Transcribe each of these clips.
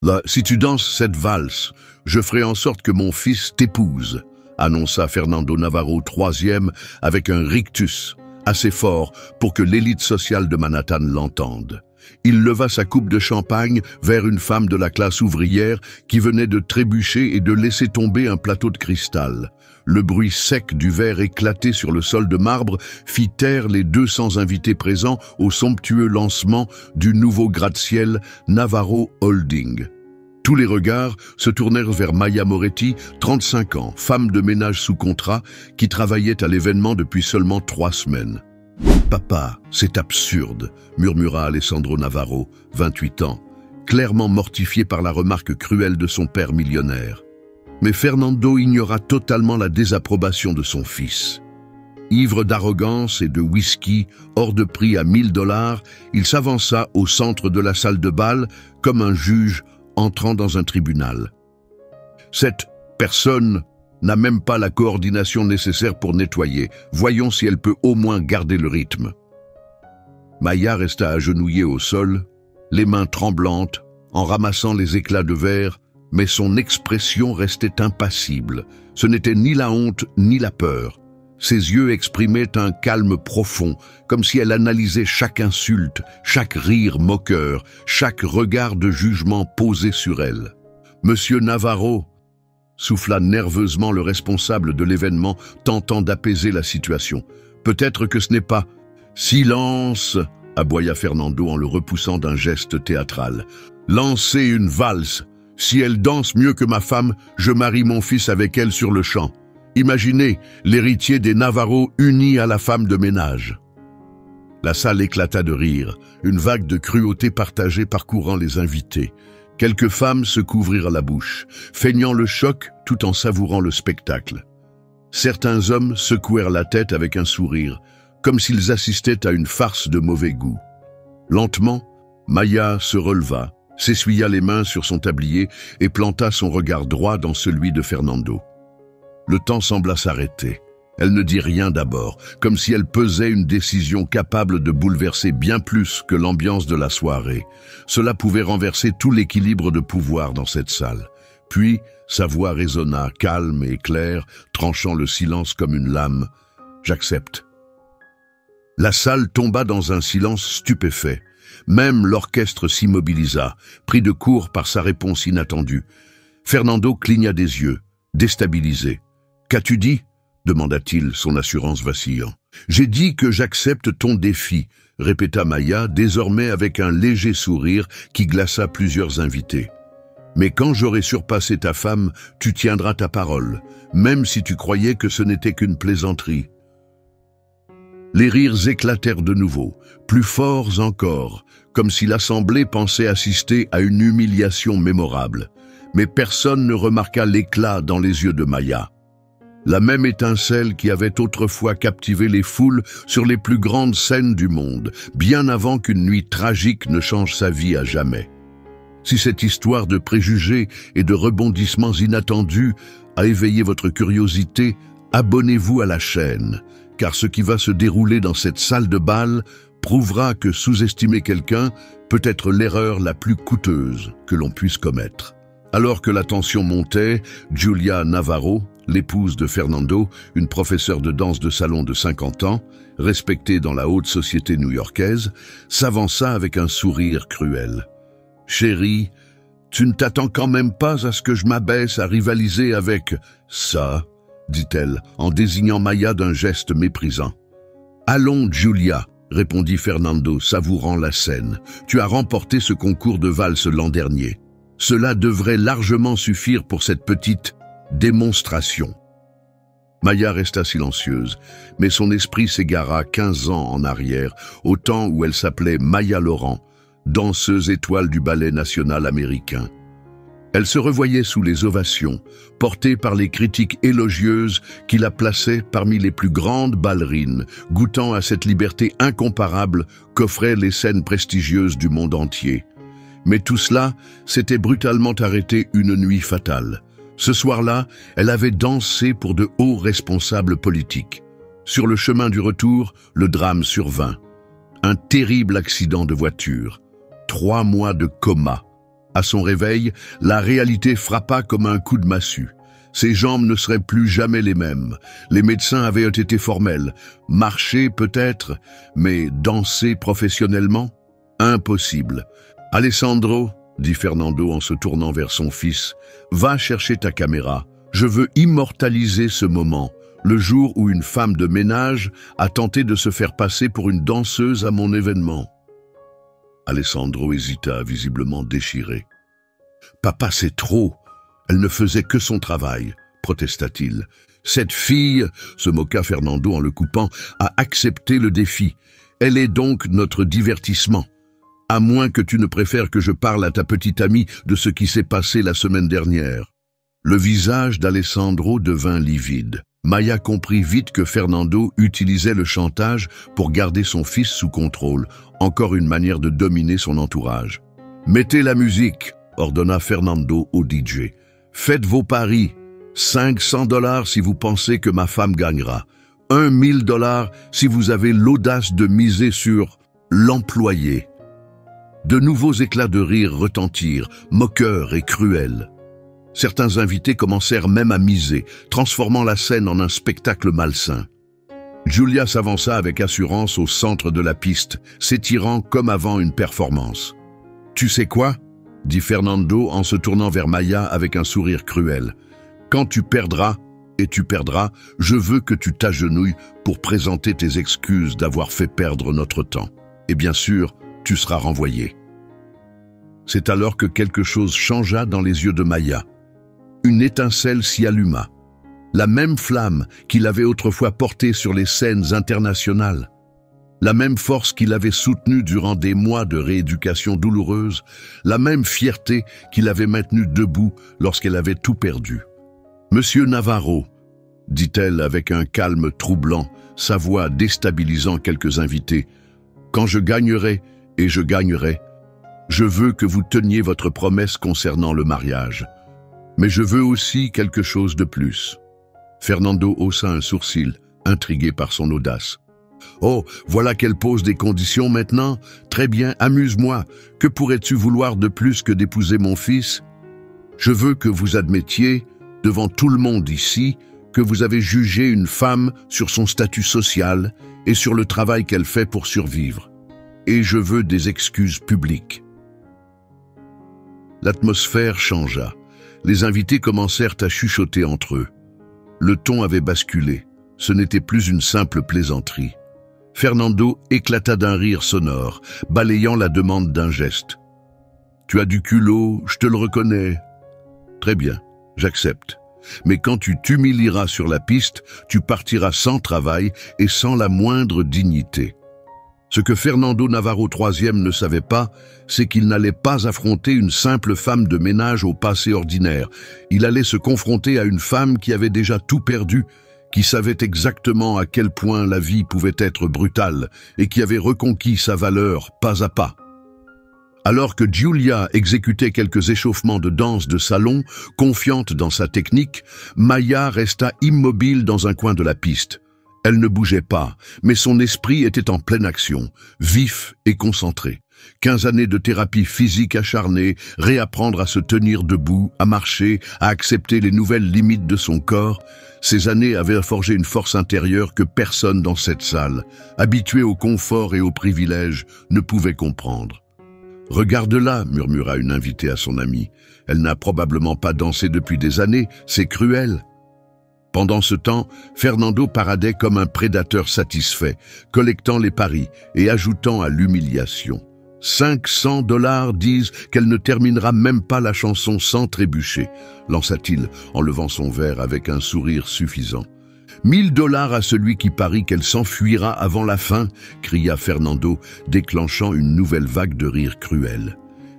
Là, si tu danses cette valse, je ferai en sorte que mon fils t'épouse, annonça Fernando Navarro III avec un rictus assez fort pour que l'élite sociale de Manhattan l'entende. Il leva sa coupe de champagne vers une femme de la classe ouvrière qui venait de trébucher et de laisser tomber un plateau de cristal. Le bruit sec du verre éclaté sur le sol de marbre fit taire les 200 invités présents au somptueux lancement du nouveau gratte-ciel Navarro Holding. Tous les regards se tournèrent vers Maya Moretti, 35 ans, femme de ménage sous contrat, qui travaillait à l'événement depuis seulement 3 semaines. « Papa, c'est absurde », murmura Alessandro Navarro, 28 ans, clairement mortifié par la remarque cruelle de son père millionnaire. Mais Fernando ignora totalement la désapprobation de son fils. Ivre d'arrogance et de whisky, hors de prix à $1000, il s'avança au centre de la salle de bal comme un juge entrant dans un tribunal. Cette personne n'a même pas la coordination nécessaire pour nettoyer. Voyons si elle peut au moins garder le rythme. Maya resta agenouillée au sol, les mains tremblantes, en ramassant les éclats de verre, mais son expression restait impassible. Ce n'était ni la honte ni la peur. Ses yeux exprimaient un calme profond, comme si elle analysait chaque insulte, chaque rire moqueur, chaque regard de jugement posé sur elle. « Monsieur Navarro !» souffla nerveusement le responsable de l'événement, tentant d'apaiser la situation. « Peut-être que ce n'est pas... »« Silence !» aboya Fernando en le repoussant d'un geste théâtral. « Lancez une valse. Si elle danse mieux que ma femme, je marie mon fils avec elle sur le champ. Imaginez l'héritier des Navarro uni à la femme de ménage. » La salle éclata de rire, une vague de cruauté partagée parcourant les invités. Quelques femmes se couvrirent la bouche, feignant le choc tout en savourant le spectacle. Certains hommes secouèrent la tête avec un sourire, comme s'ils assistaient à une farce de mauvais goût. Lentement, Maya se releva, s'essuya les mains sur son tablier et planta son regard droit dans celui de Fernando. Le temps sembla s'arrêter. Elle ne dit rien d'abord, comme si elle pesait une décision capable de bouleverser bien plus que l'ambiance de la soirée. Cela pouvait renverser tout l'équilibre de pouvoir dans cette salle. Puis, sa voix résonna, calme et claire, tranchant le silence comme une lame. « J'accepte. » La salle tomba dans un silence stupéfait. Même l'orchestre s'immobilisa, pris de court par sa réponse inattendue. Fernando cligna des yeux, déstabilisé. « Qu'as-tu dit ?» demanda-t-il, son assurance vacillant. « J'ai dit que j'accepte ton défi », répéta Maya, désormais avec un léger sourire qui glaça plusieurs invités. « Mais quand j'aurai surpassé ta femme, tu tiendras ta parole, même si tu croyais que ce n'était qu'une plaisanterie. » Les rires éclatèrent de nouveau, plus forts encore, comme si l'assemblée pensait assister à une humiliation mémorable. Mais personne ne remarqua l'éclat dans les yeux de Maya. La même étincelle qui avait autrefois captivé les foules sur les plus grandes scènes du monde, bien avant qu'une nuit tragique ne change sa vie à jamais. Si cette histoire de préjugés et de rebondissements inattendus a éveillé votre curiosité, abonnez-vous à la chaîne, car ce qui va se dérouler dans cette salle de bal prouvera que sous-estimer quelqu'un peut être l'erreur la plus coûteuse que l'on puisse commettre. Alors que la tension montait, Julia Navarro, l'épouse de Fernando, une professeure de danse de salon de 50 ans, respectée dans la haute société new-yorkaise, s'avança avec un sourire cruel. « Chérie, tu ne t'attends quand même pas à ce que je m'abaisse à rivaliser avec ça ?» dit-elle, en désignant Maya d'un geste méprisant. « Allons, Julia !» répondit Fernando, savourant la scène. « Tu as remporté ce concours de valse l'an dernier. Cela devrait largement suffire pour cette petite démonstration. » Maya resta silencieuse, mais son esprit s'égara 15 ans en arrière, au temps où elle s'appelait Maya Laurent, danseuse étoile du ballet national américain. Elle se revoyait sous les ovations, portée par les critiques élogieuses qui la plaçaient parmi les plus grandes ballerines, goûtant à cette liberté incomparable qu'offraient les scènes prestigieuses du monde entier. Mais tout cela s'était brutalement arrêté une nuit fatale. Ce soir-là, elle avait dansé pour de hauts responsables politiques. Sur le chemin du retour, le drame survint. Un terrible accident de voiture. 3 mois de coma. À son réveil, la réalité frappa comme un coup de massue. Ses jambes ne seraient plus jamais les mêmes. Les médecins avaient été formels. Marcher peut-être, mais danser professionnellement? Impossible. « Alessandro, » dit Fernando en se tournant vers son fils, « va chercher ta caméra. Je veux immortaliser ce moment, le jour où une femme de ménage a tenté de se faire passer pour une danseuse à mon événement. » Alessandro hésita, visiblement déchiré. « Papa, c'est trop. Elle ne faisait que son travail, » protesta-t-il. « Cette fille, » se moqua Fernando en le coupant, « a accepté le défi. Elle est donc notre divertissement. À moins que tu ne préfères que je parle à ta petite amie de ce qui s'est passé la semaine dernière. » Le visage d'Alessandro devint livide. Maya comprit vite que Fernando utilisait le chantage pour garder son fils sous contrôle, encore une manière de dominer son entourage. « Mettez la musique !» ordonna Fernando au DJ. « Faites vos paris. 500 $ si vous pensez que ma femme gagnera. 1 000 $ si vous avez l'audace de miser sur l'employé. » De nouveaux éclats de rire retentirent, moqueurs et cruels. Certains invités commencèrent même à miser, transformant la scène en un spectacle malsain. Giulia s'avança avec assurance au centre de la piste, s'étirant comme avant une performance. « Tu sais quoi ?» dit Fernando en se tournant vers Maya avec un sourire cruel. « Quand tu perdras, et tu perdras, je veux que tu t'agenouilles pour présenter tes excuses d'avoir fait perdre notre temps. Et bien sûr, tu seras renvoyé. » C'est alors que quelque chose changea dans les yeux de Maya. Une étincelle s'y alluma. La même flamme qu'il avait autrefois portée sur les scènes internationales. La même force qu'il avait soutenue durant des mois de rééducation douloureuse. La même fierté qu'il avait maintenue debout lorsqu'elle avait tout perdu. « Monsieur Navarro », dit-elle avec un calme troublant, sa voix déstabilisant quelques invités, « quand je gagnerai, et je gagnerai, je veux que vous teniez votre promesse concernant le mariage. Mais je veux aussi quelque chose de plus. » Fernando haussa un sourcil, intrigué par son audace. « Oh, voilà qu'elle pose des conditions maintenant. Très bien, amuse-moi. Que pourrais-tu vouloir de plus que d'épouser mon fils? Je veux que vous admettiez, devant tout le monde ici, que vous avez jugé une femme sur son statut social et sur le travail qu'elle fait pour survivre. Et je veux des excuses publiques. » L'atmosphère changea. Les invités commencèrent à chuchoter entre eux. Le ton avait basculé. Ce n'était plus une simple plaisanterie. Fernando éclata d'un rire sonore, balayant la demande d'un geste. « Tu as du culot, je te le reconnais. »« Très bien, j'accepte. Mais quand tu t'humilieras sur la piste, tu partiras sans travail et sans la moindre dignité. » Ce que Fernando Navarro III ne savait pas, c'est qu'il n'allait pas affronter une simple femme de ménage au passé ordinaire. Il allait se confronter à une femme qui avait déjà tout perdu, qui savait exactement à quel point la vie pouvait être brutale et qui avait reconquis sa valeur pas à pas. Alors que Giulia exécutait quelques échauffements de danse de salon, confiante dans sa technique, Maya resta immobile dans un coin de la piste. Elle ne bougeait pas, mais son esprit était en pleine action, vif et concentré. 15 années de thérapie physique acharnée, réapprendre à se tenir debout, à marcher, à accepter les nouvelles limites de son corps. Ces années avaient forgé une force intérieure que personne dans cette salle, habitué au confort et aux privilèges, ne pouvait comprendre. « Regarde-la » murmura une invitée à son amie. « Elle n'a probablement pas dansé depuis des années, c'est cruel. » Pendant ce temps, Fernando paradait comme un prédateur satisfait, collectant les paris et ajoutant à l'humiliation. 500 $ disent qu'elle ne terminera même pas la chanson sans trébucher, lança-t-il en levant son verre avec un sourire suffisant. 1000 $ à celui qui parie qu'elle s'enfuira avant la fin, cria Fernando, déclenchant une nouvelle vague de rire cruel.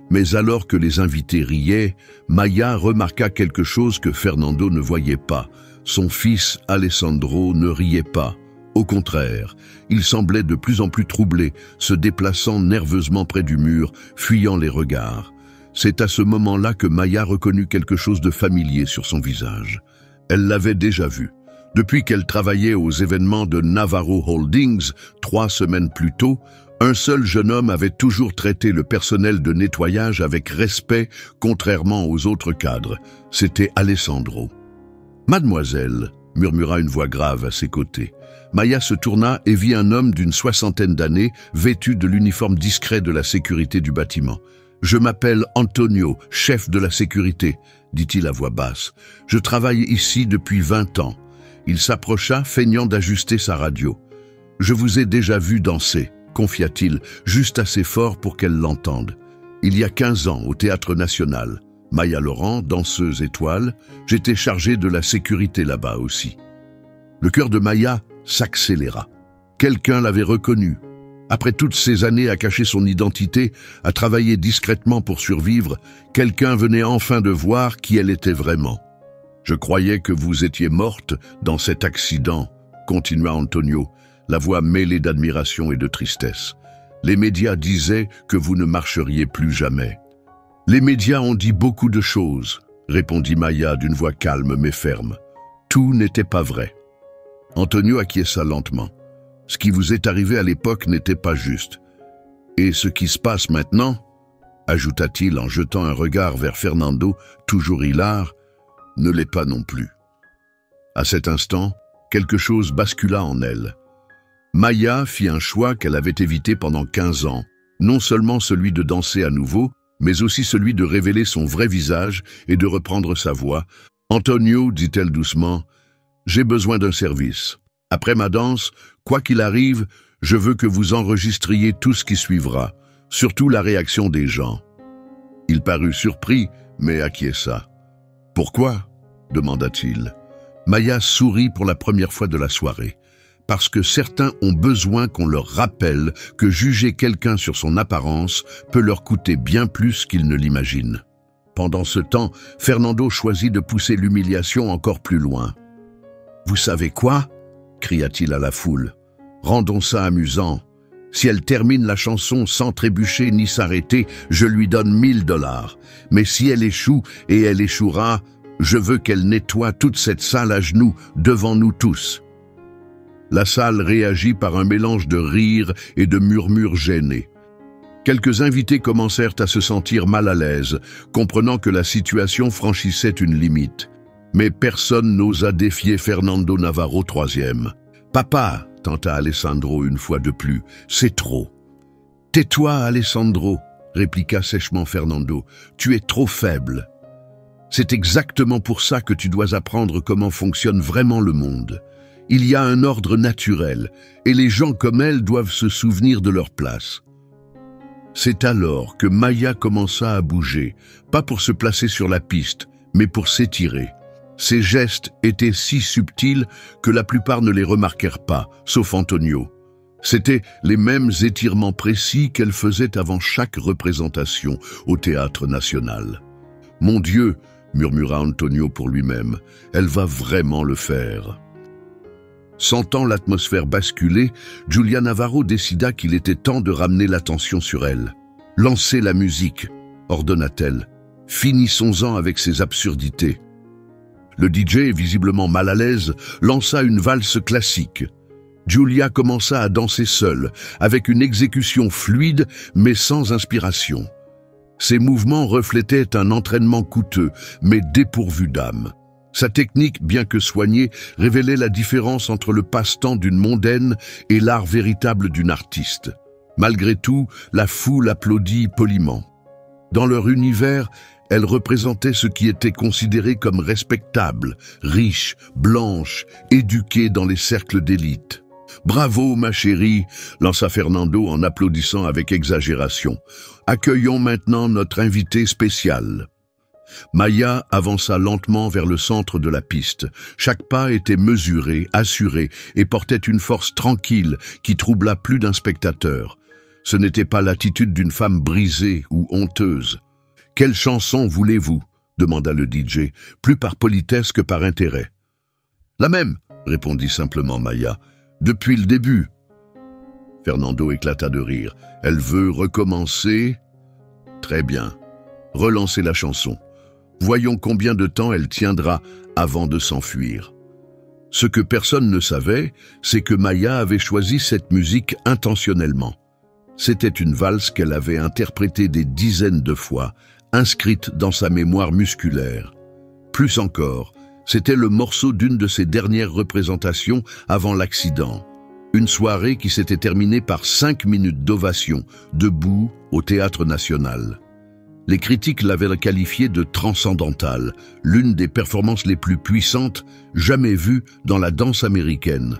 Mais alors que les invités riaient, Maya remarqua quelque chose que Fernando ne voyait pas. Son fils Alessandro ne riait pas. Au contraire, il semblait de plus en plus troublé, se déplaçant nerveusement près du mur, fuyant les regards. C'est à ce moment-là que Maya reconnut quelque chose de familier sur son visage. Elle l'avait déjà vu. Depuis qu'elle travaillait aux événements de Navarro Holdings 3 semaines plus tôt, Un seul jeune homme avait toujours traité le personnel de nettoyage avec respect, contrairement aux autres cadres. C'était Alessandro. « Mademoiselle », murmura une voix grave à ses côtés. Maya se tourna et vit un homme d'une 60aine d'années, vêtu de l'uniforme discret de la sécurité du bâtiment. « Je m'appelle Antonio, chef de la sécurité », dit-il à voix basse. « Je travaille ici depuis 20 ans. » Il s'approcha, feignant d'ajuster sa radio. « Je vous ai déjà vu danser, » confia-t-il, juste assez fort pour qu'elle l'entende. « Il y a 15 ans, au Théâtre National. Maya Laurent, danseuse étoile, j'étais chargé de la sécurité là-bas aussi. » Le cœur de Maya s'accéléra. Quelqu'un l'avait reconnue. Après toutes ces années à cacher son identité, à travailler discrètement pour survivre, quelqu'un venait enfin de voir qui elle était vraiment. « Je croyais que vous étiez morte dans cet accident », continua Antonio, la voix mêlée d'admiration et de tristesse. « Les médias disaient que vous ne marcheriez plus jamais. » « Les médias ont dit beaucoup de choses, » répondit Maya d'une voix calme mais ferme. « Tout n'était pas vrai. » Antonio acquiesça lentement. « Ce qui vous est arrivé à l'époque n'était pas juste. Et ce qui se passe maintenant, » ajouta-t-il en jetant un regard vers Fernando, toujours hilar, « ne l'est pas non plus. » À cet instant, quelque chose bascula en elle. Maya fit un choix qu'elle avait évité pendant 15 ans, non seulement celui de danser à nouveau, mais aussi celui de révéler son vrai visage et de reprendre sa voix. « Antonio, dit-elle doucement, j'ai besoin d'un service. Après ma danse, quoi qu'il arrive, je veux que vous enregistriez tout ce qui suivra, surtout la réaction des gens. » Il parut surpris, mais acquiesça. « Pourquoi ?» demanda-t-il. Maya sourit pour la première fois de la soirée. Parce que certains ont besoin qu'on leur rappelle que juger quelqu'un sur son apparence peut leur coûter bien plus qu'ils ne l'imaginent. Pendant ce temps, Fernando choisit de pousser l'humiliation encore plus loin. « Vous savez quoi ?» cria-t-il à la foule. « Rendons ça amusant. Si elle termine la chanson sans trébucher ni s'arrêter, je lui donne 1000 $. Mais si elle échoue, et elle échouera, je veux qu'elle nettoie toute cette salle à genoux devant nous tous. » La salle réagit par un mélange de rires et de murmures gênés. Quelques invités commencèrent à se sentir mal à l'aise, comprenant que la situation franchissait une limite. Mais personne n'osa défier Fernando Navarro III. « Papa !» tenta Alessandro une fois de plus, « c'est trop. »« Tais-toi, Alessandro !» répliqua sèchement Fernando, « tu es trop faible. C'est exactement pour ça que tu dois apprendre comment fonctionne vraiment le monde. Il y a un ordre naturel, et les gens comme elle doivent se souvenir de leur place. » C'est alors que Maya commença à bouger, pas pour se placer sur la piste, mais pour s'étirer. Ses gestes étaient si subtils que la plupart ne les remarquèrent pas, sauf Antonio. C'étaient les mêmes étirements précis qu'elle faisait avant chaque représentation au Théâtre National. « Mon Dieu !» murmura Antonio pour lui-même, « elle va vraiment le faire. » Sentant l'atmosphère basculer, Julia Navarro décida qu'il était temps de ramener l'attention sur elle. « Lancez la musique », ordonna-t-elle. « Finissons-en avec ces absurdités. » Le DJ, visiblement mal à l'aise, lança une valse classique. Julia commença à danser seule, avec une exécution fluide mais sans inspiration. Ses mouvements reflétaient un entraînement coûteux, mais dépourvu d'âme. Sa technique, bien que soignée, révélait la différence entre le passe-temps d'une mondaine et l'art véritable d'une artiste. Malgré tout, la foule applaudit poliment. Dans leur univers, elle représentait ce qui était considéré comme respectable, riche, blanche, éduquée dans les cercles d'élite. « Bravo, ma chérie !» lança Fernando en applaudissant avec exagération. « Accueillons maintenant notre invité spécial. » Maya avança lentement vers le centre de la piste. Chaque pas était mesuré, assuré, et portait une force tranquille qui troubla plus d'un spectateur. Ce n'était pas l'attitude d'une femme brisée ou honteuse. « Quelle chanson voulez-vous » demanda le DJ, plus par politesse que par intérêt. « La même » répondit simplement Maya. « Depuis le début. » Fernando éclata de rire. « Elle veut recommencer ?»« Très bien. Relancez la chanson. Voyons combien de temps elle tiendra avant de s'enfuir. » Ce que personne ne savait, c'est que Maya avait choisi cette musique intentionnellement. C'était une valse qu'elle avait interprétée des dizaines de fois, inscrite dans sa mémoire musculaire. Plus encore, c'était le morceau d'une de ses dernières représentations avant l'accident. Une soirée qui s'était terminée par 5 minutes d'ovation, debout au Théâtre National. Les critiques l'avaient qualifiée de transcendantale, l'une des performances les plus puissantes jamais vues dans la danse américaine.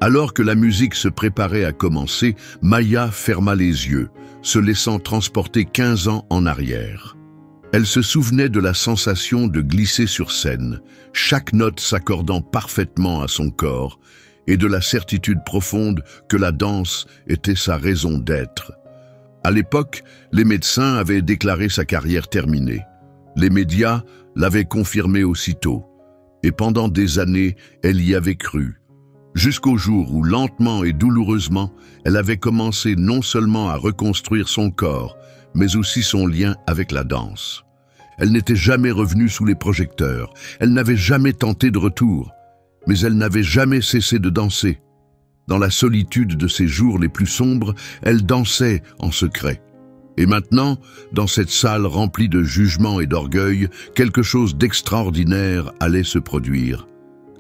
Alors que la musique se préparait à commencer, Maya ferma les yeux, se laissant transporter 15 ans en arrière. Elle se souvenait de la sensation de glisser sur scène, chaque note s'accordant parfaitement à son corps, et de la certitude profonde que la danse était sa raison d'être. À l'époque, les médecins avaient déclaré sa carrière terminée. Les médias l'avaient confirmé aussitôt. Et pendant des années, elle y avait cru. Jusqu'au jour où, lentement et douloureusement, elle avait commencé non seulement à reconstruire son corps, mais aussi son lien avec la danse. Elle n'était jamais revenue sous les projecteurs, elle n'avait jamais tenté de retour, mais elle n'avait jamais cessé de danser. Dans la solitude de ses jours les plus sombres, elle dansait en secret. Et maintenant, dans cette salle remplie de jugement et d'orgueil, quelque chose d'extraordinaire allait se produire.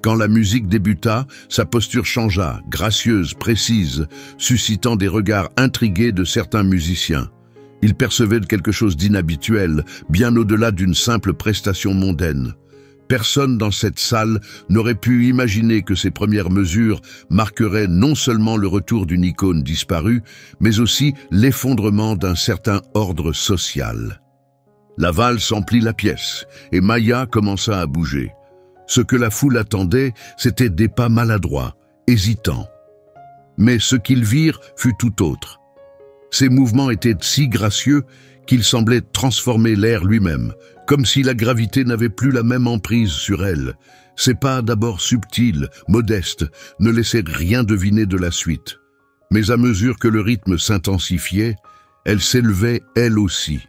Quand la musique débuta, sa posture changea, gracieuse, précise, suscitant des regards intrigués de certains musiciens. Ils percevaient quelque chose d'inhabituel, bien au-delà d'une simple prestation mondaine. Personne dans cette salle n'aurait pu imaginer que ces premières mesures marqueraient non seulement le retour d'une icône disparue, mais aussi l'effondrement d'un certain ordre social. La valse emplit la pièce, et Maya commença à bouger. Ce que la foule attendait, c'était des pas maladroits, hésitants. Mais ce qu'ils virent fut tout autre. Ses mouvements étaient si gracieux qu'ils semblaient transformer l'air lui-même, comme si la gravité n'avait plus la même emprise sur elle. Ses pas, d'abord subtils, modestes, ne laissaient rien deviner de la suite. Mais à mesure que le rythme s'intensifiait, elle s'élevait elle aussi.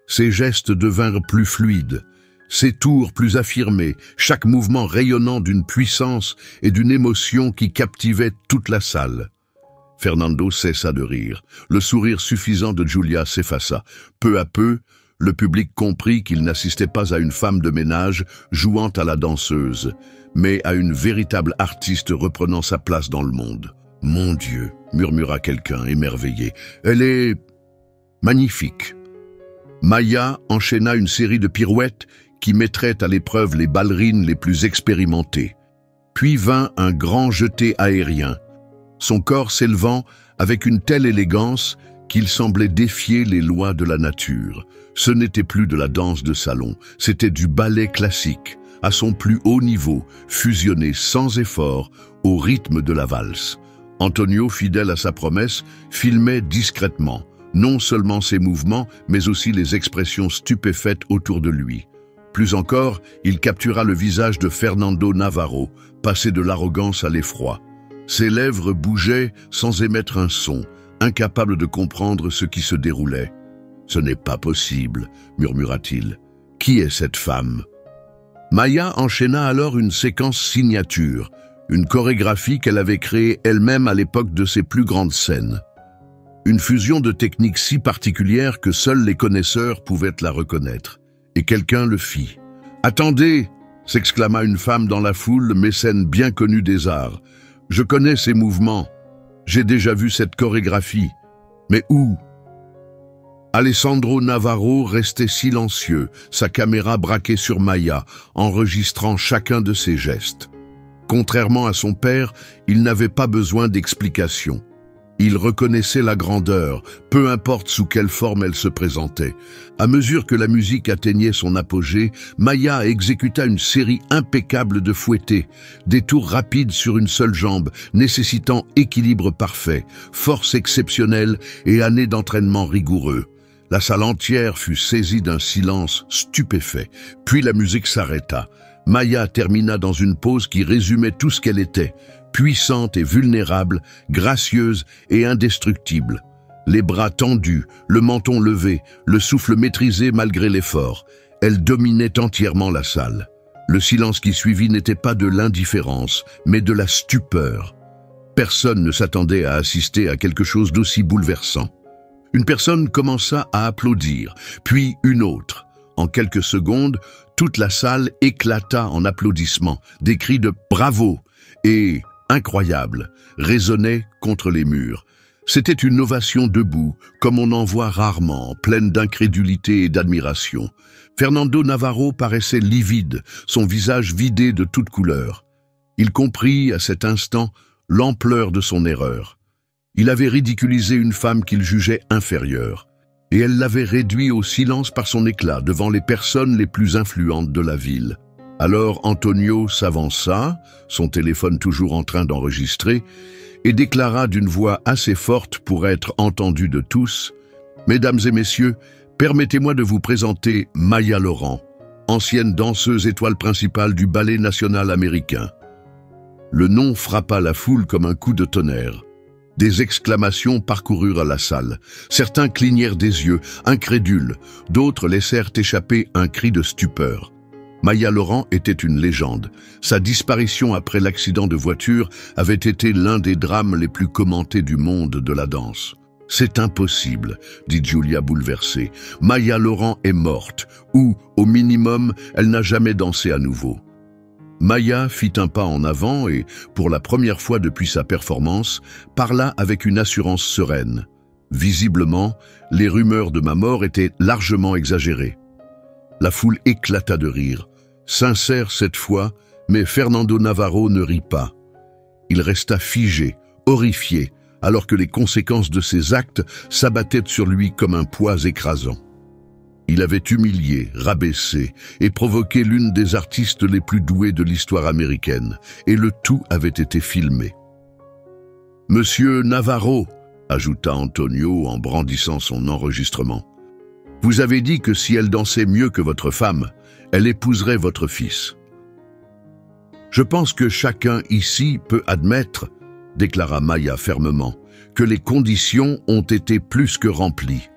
Ses gestes devinrent plus fluides, ses tours plus affirmés, chaque mouvement rayonnant d'une puissance et d'une émotion qui captivait toute la salle. Fernando cessa de rire. Le sourire suffisant de Julia s'effaça. Peu à peu, le public comprit qu'il n'assistait pas à une femme de ménage jouant à la danseuse, mais à une véritable artiste reprenant sa place dans le monde. « Mon Dieu !» murmura quelqu'un, émerveillé. « Elle est magnifique !» Maya enchaîna une série de pirouettes qui mettraient à l'épreuve les ballerines les plus expérimentées. Puis vint un grand jeté aérien, son corps s'élevant avec une telle élégance qu'il semblait défier les lois de la nature. Ce n'était plus de la danse de salon, c'était du ballet classique, à son plus haut niveau, fusionné sans effort au rythme de la valse. Antonio, fidèle à sa promesse, filmait discrètement, non seulement ses mouvements, mais aussi les expressions stupéfaites autour de lui. Plus encore, il captura le visage de Fernando Navarro, passé de l'arrogance à l'effroi. Ses lèvres bougeaient sans émettre un son, incapable de comprendre ce qui se déroulait. « Ce n'est pas possible », murmura-t-il. « Qui est cette femme ?» Maya enchaîna alors une séquence signature, une chorégraphie qu'elle avait créée elle-même à l'époque de ses plus grandes scènes. Une fusion de techniques si particulière que seuls les connaisseurs pouvaient la reconnaître. Et quelqu'un le fit. « Attendez !» s'exclama une femme dans la foule, mécène bien connue des arts. « Je connais ces mouvements. J'ai déjà vu cette chorégraphie. Mais où ?» Alessandro Navarro restait silencieux, sa caméra braquée sur Maya, enregistrant chacun de ses gestes. Contrairement à son père, il n'avait pas besoin d'explications. Il reconnaissait la grandeur, peu importe sous quelle forme elle se présentait. À mesure que la musique atteignait son apogée, Maya exécuta une série impeccable de fouettés, des tours rapides sur une seule jambe, nécessitant équilibre parfait, force exceptionnelle et années d'entraînement rigoureux. La salle entière fut saisie d'un silence stupéfait, puis la musique s'arrêta. Maya termina dans une pose qui résumait tout ce qu'elle était, puissante et vulnérable, gracieuse et indestructible. Les bras tendus, le menton levé, le souffle maîtrisé malgré l'effort. Elle dominait entièrement la salle. Le silence qui suivit n'était pas de l'indifférence, mais de la stupeur. Personne ne s'attendait à assister à quelque chose d'aussi bouleversant. Une personne commença à applaudir, puis une autre. En quelques secondes, toute la salle éclata en applaudissements. Des cris de « bravo » et « incroyable » résonnaient contre les murs. C'était une ovation debout, comme on en voit rarement, pleine d'incrédulité et d'admiration. Fernando Navarro paraissait livide, son visage vidé de toute couleur. Il comprit à cet instant l'ampleur de son erreur. Il avait ridiculisé une femme qu'il jugeait inférieure, et elle l'avait réduit au silence par son éclat devant les personnes les plus influentes de la ville. Alors Antonio s'avança, son téléphone toujours en train d'enregistrer, et déclara d'une voix assez forte pour être entendue de tous: « Mesdames et messieurs, permettez-moi de vous présenter Maya Laurent, ancienne danseuse étoile principale du Ballet national américain. » Le nom frappa la foule comme un coup de tonnerre. Des exclamations parcoururent la salle. Certains clignèrent des yeux, incrédules, d'autres laissèrent échapper un cri de stupeur. Maya Laurent était une légende. Sa disparition après l'accident de voiture avait été l'un des drames les plus commentés du monde de la danse. « C'est impossible », dit Julia bouleversée. « Maya Laurent est morte, ou, au minimum, elle n'a jamais dansé à nouveau. » Maya fit un pas en avant et, pour la première fois depuis sa performance, parla avec une assurance sereine. Visiblement, les rumeurs de ma mort étaient largement exagérées. La foule éclata de rire. Sincère cette fois, mais Fernando Navarro ne rit pas. Il resta figé, horrifié, alors que les conséquences de ses actes s'abattaient sur lui comme un poids écrasant. Il avait humilié, rabaissé et provoqué l'une des artistes les plus douées de l'histoire américaine, et le tout avait été filmé. « Monsieur Navarro », ajouta Antonio en brandissant son enregistrement, « vous avez dit que si elle dansait mieux que votre femme, elle épouserait votre fils. » « Je pense que chacun ici peut admettre, » déclara Maya fermement, « que les conditions ont été plus que remplies. »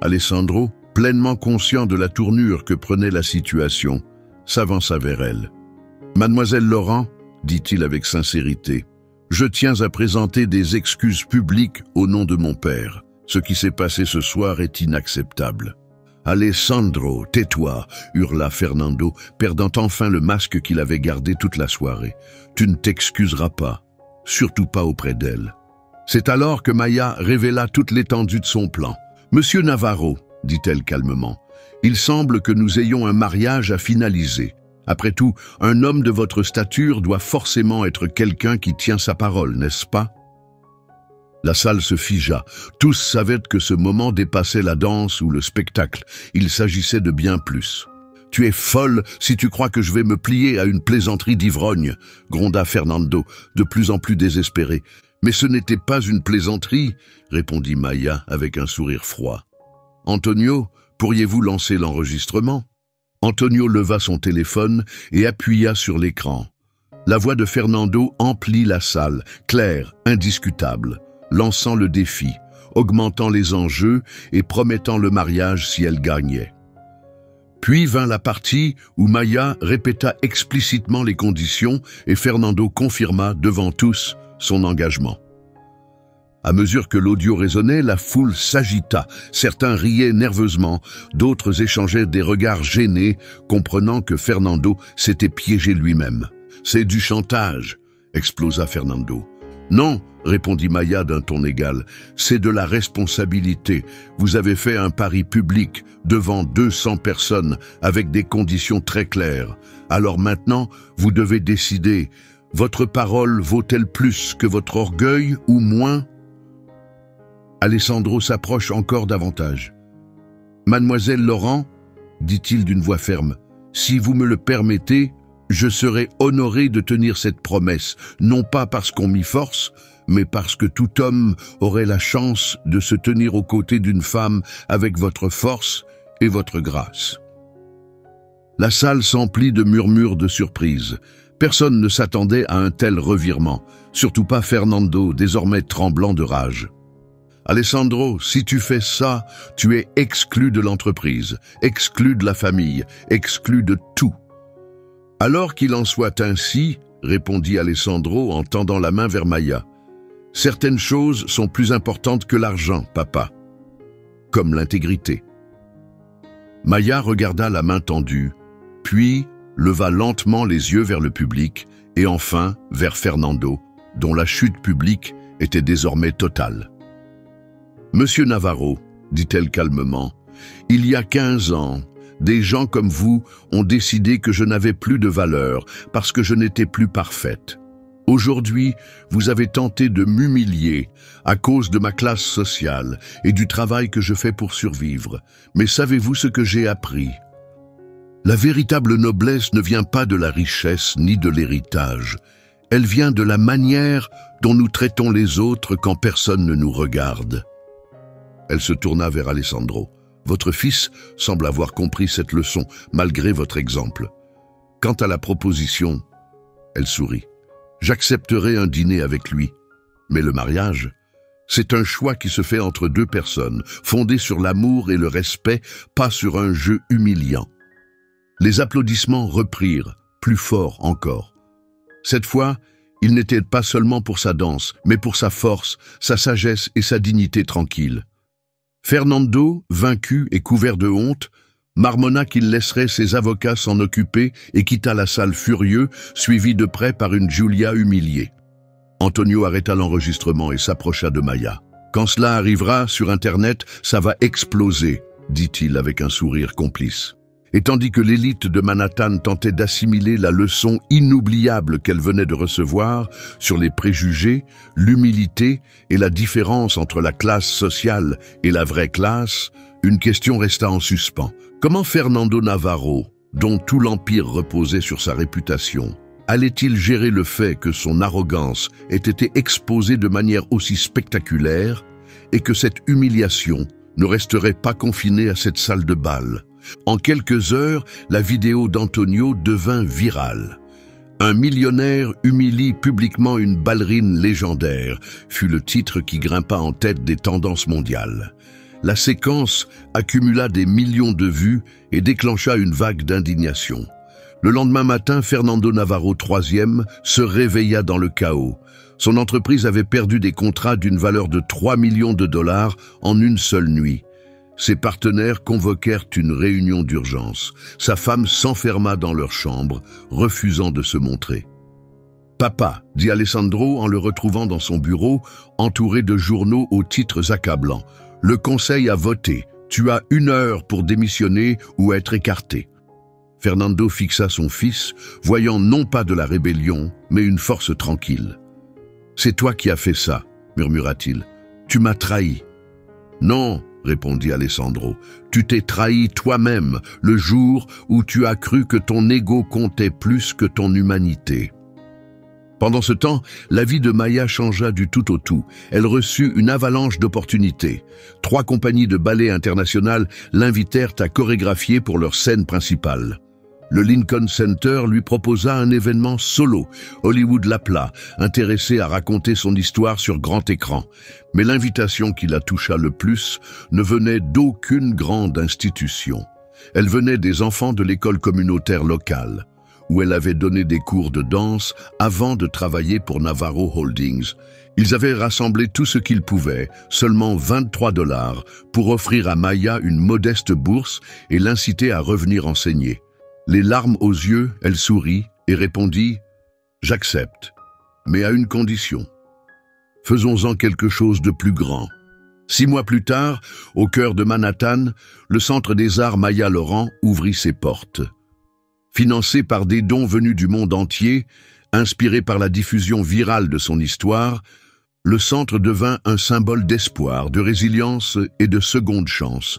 Alessandro, pleinement conscient de la tournure que prenait la situation, s'avança vers elle. « Mademoiselle Laurent, dit-il avec sincérité, je tiens à présenter des excuses publiques au nom de mon père. Ce qui s'est passé ce soir est inacceptable. » « Alessandro, tais-toi » hurla Fernando, perdant enfin le masque qu'il avait gardé toute la soirée. « Tu ne t'excuseras pas, surtout pas auprès d'elle. » C'est alors que Maya révéla toute l'étendue de son plan. « Monsieur Navarro, dit-elle calmement, il semble que nous ayons un mariage à finaliser. Après tout, un homme de votre stature doit forcément être quelqu'un qui tient sa parole, n'est-ce pas ? » La salle se figea. Tous savaient que ce moment dépassait la danse ou le spectacle. Il s'agissait de bien plus. « Tu es folle si tu crois que je vais me plier à une plaisanterie d'ivrogne » gronda Fernando, de plus en plus désespéré. « Mais ce n'était pas une plaisanterie » répondit Maya avec un sourire froid. « Antonio, pourriez-vous lancer l'enregistrement » Antonio leva son téléphone et appuya sur l'écran. La voix de Fernando emplit la salle, claire, indiscutable, lançant le défi, augmentant les enjeux et promettant le mariage si elle gagnait. Puis vint la partie où Maya répéta explicitement les conditions et Fernando confirma devant tous son engagement. À mesure que l'audio résonnait, la foule s'agita. Certains riaient nerveusement, d'autres échangeaient des regards gênés, comprenant que Fernando s'était piégé lui-même. « C'est du chantage !» explosa Fernando. « Non !» répondit Maya d'un ton égal. « C'est de la responsabilité. Vous avez fait un pari public devant 200 personnes avec des conditions très claires. Alors maintenant, vous devez décider. Votre parole vaut-elle plus que votre orgueil ou moins ?» Alessandro s'approche encore davantage. « Mademoiselle Laurent, dit-il d'une voix ferme, si vous me le permettez, je serai honoré de tenir cette promesse, non pas parce qu'on m'y force, mais parce que tout homme aurait la chance de se tenir aux côtés d'une femme avec votre force et votre grâce. » La salle s'emplit de murmures de surprise. Personne ne s'attendait à un tel revirement, surtout pas Fernando, désormais tremblant de rage. « Alessandro, si tu fais ça, tu es exclu de l'entreprise, exclu de la famille, exclu de tout. » « Alors qu'il en soit ainsi, répondit Alessandro en tendant la main vers Maya. Certaines choses sont plus importantes que l'argent, papa, comme l'intégrité. Maya regarda la main tendue, puis leva lentement les yeux vers le public et enfin vers Fernando, dont la chute publique était désormais totale. « Monsieur Navarro, dit-elle calmement, il y a 15 ans, des gens comme vous ont décidé que je n'avais plus de valeur parce que je n'étais plus parfaite. Aujourd'hui, vous avez tenté de m'humilier à cause de ma classe sociale et du travail que je fais pour survivre. Mais savez-vous ce que j'ai appris? La véritable noblesse ne vient pas de la richesse ni de l'héritage. Elle vient de la manière dont nous traitons les autres quand personne ne nous regarde. » Elle se tourna vers Alessandro. « Votre fils semble avoir compris cette leçon, malgré votre exemple. Quant à la proposition, elle sourit. J'accepterai un dîner avec lui. Mais le mariage, c'est un choix qui se fait entre deux personnes, fondé sur l'amour et le respect, pas sur un jeu humiliant. » Les applaudissements reprirent, plus fort encore. Cette fois, il n'était pas seulement pour sa danse, mais pour sa force, sa sagesse et sa dignité tranquille. Fernando, vaincu et couvert de honte, marmonna qu'il laisserait ses avocats s'en occuper et quitta la salle furieux, suivi de près par une Giulia humiliée. Antonio arrêta l'enregistrement et s'approcha de Maya. « Quand cela arrivera sur Internet, ça va exploser, » dit-il avec un sourire complice. Et tandis que l'élite de Manhattan tentait d'assimiler la leçon inoubliable qu'elle venait de recevoir sur les préjugés, l'humilité et la différence entre la classe sociale et la vraie classe, une question resta en suspens. Comment Fernando Navarro, dont tout l'empire reposait sur sa réputation, allait-il gérer le fait que son arrogance ait été exposée de manière aussi spectaculaire et que cette humiliation ne resterait pas confinée à cette salle de bal? En quelques heures, la vidéo d'Antonio devint virale. Un millionnaire humilie publiquement une ballerine légendaire, fut le titre qui grimpa en tête des tendances mondiales. La séquence accumula des millions de vues et déclencha une vague d'indignation. Le lendemain matin, Fernando Navarro III se réveilla dans le chaos. Son entreprise avait perdu des contrats d'une valeur de 3 millions de dollars en une seule nuit. Ses partenaires convoquèrent une réunion d'urgence. Sa femme s'enferma dans leur chambre, refusant de se montrer. « Papa » dit Alessandro en le retrouvant dans son bureau, entouré de journaux aux titres accablants. « Le conseil a voté. Tu as 1 heure pour démissionner ou être écarté. » Fernando fixa son fils, voyant non pas de la rébellion, mais une force tranquille. « C'est toi qui as fait ça, » murmura-t-il. « Tu m'as trahi. » « Non, » répondit Alessandro, « tu t'es trahi toi-même le jour où tu as cru que ton ego comptait plus que ton humanité. » Pendant ce temps, la vie de Maya changea du tout au tout. Elle reçut une avalanche d'opportunités. 3 compagnies de ballet internationales l'invitèrent à chorégraphier pour leur scène principale. Le Lincoln Center lui proposa un événement solo, Hollywood l'appela, intéressé à raconter son histoire sur grand écran. Mais l'invitation qui la toucha le plus ne venait d'aucune grande institution. Elle venait des enfants de l'école communautaire locale, où elle avait donné des cours de danse avant de travailler pour Navarro Holdings. Ils avaient rassemblé tout ce qu'ils pouvaient, seulement 23 $, pour offrir à Maya une modeste bourse et l'inciter à revenir enseigner. Les larmes aux yeux, elle sourit et répondit « J'accepte, mais à une condition. Faisons-en quelque chose de plus grand. » 6 mois plus tard, au cœur de Manhattan, le Centre des Arts Maya Laurent ouvrit ses portes. Financé par des dons venus du monde entier, inspiré par la diffusion virale de son histoire, le centre devint un symbole d'espoir, de résilience et de seconde chance.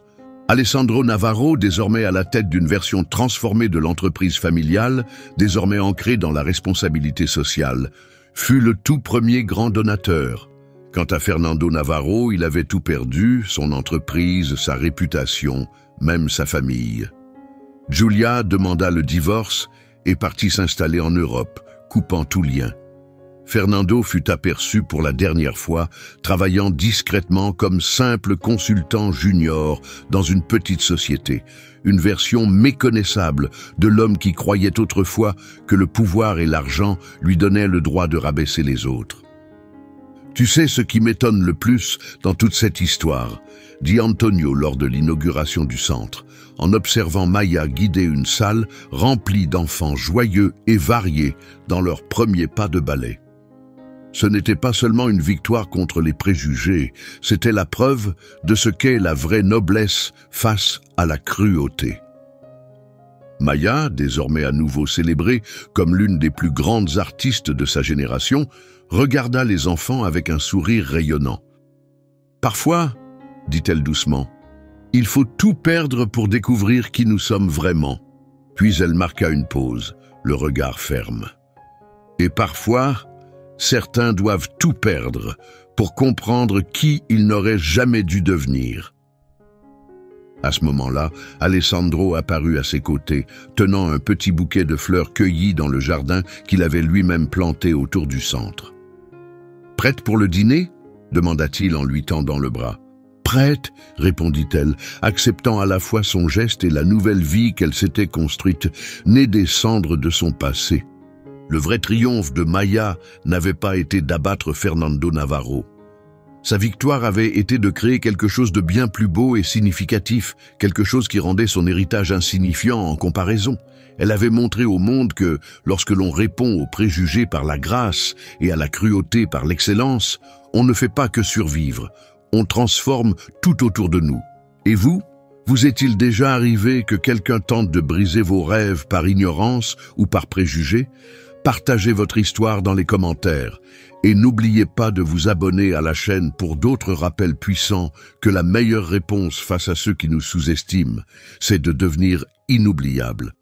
Alessandro Navarro, désormais à la tête d'une version transformée de l'entreprise familiale, désormais ancrée dans la responsabilité sociale, fut le tout premier grand donateur. Quant à Fernando Navarro, il avait tout perdu, son entreprise, sa réputation, même sa famille. Giulia demanda le divorce et partit s'installer en Europe, coupant tout lien. Fernando fut aperçu pour la dernière fois, travaillant discrètement comme simple consultant junior dans une petite société, une version méconnaissable de l'homme qui croyait autrefois que le pouvoir et l'argent lui donnaient le droit de rabaisser les autres. « Tu sais ce qui m'étonne le plus dans toute cette histoire, dit Antonio lors de l'inauguration du centre, en observant Maya guider une salle remplie d'enfants joyeux et variés dans leurs premiers pas de ballet. Ce n'était pas seulement une victoire contre les préjugés, c'était la preuve de ce qu'est la vraie noblesse face à la cruauté. Maya, désormais à nouveau célébrée comme l'une des plus grandes artistes de sa génération, regarda les enfants avec un sourire rayonnant. « Parfois, dit-elle doucement, il faut tout perdre pour découvrir qui nous sommes vraiment. » Puis elle marqua une pause, le regard ferme. « Et parfois, certains doivent tout perdre pour comprendre qui ils n'auraient jamais dû devenir. » À ce moment-là, Alessandro apparut à ses côtés, tenant un petit bouquet de fleurs cueillies dans le jardin qu'il avait lui-même planté autour du centre. « Prête pour le dîner ?» demanda-t-il en lui tendant le bras. « Prête » répondit-elle, acceptant à la fois son geste et la nouvelle vie qu'elle s'était construite, née des cendres de son passé. Le vrai triomphe de Maya n'avait pas été d'abattre Fernando Navarro. Sa victoire avait été de créer quelque chose de bien plus beau et significatif, quelque chose qui rendait son héritage insignifiant en comparaison. Elle avait montré au monde que, lorsque l'on répond aux préjugés par la grâce et à la cruauté par l'excellence, on ne fait pas que survivre, on transforme tout autour de nous. Et vous est-il déjà arrivé que quelqu'un tente de briser vos rêves par ignorance ou par préjugés? Partagez votre histoire dans les commentaires et n'oubliez pas de vous abonner à la chaîne pour d'autres rappels puissants que la meilleure réponse face à ceux qui nous sous-estiment, c'est de devenir inoubliable.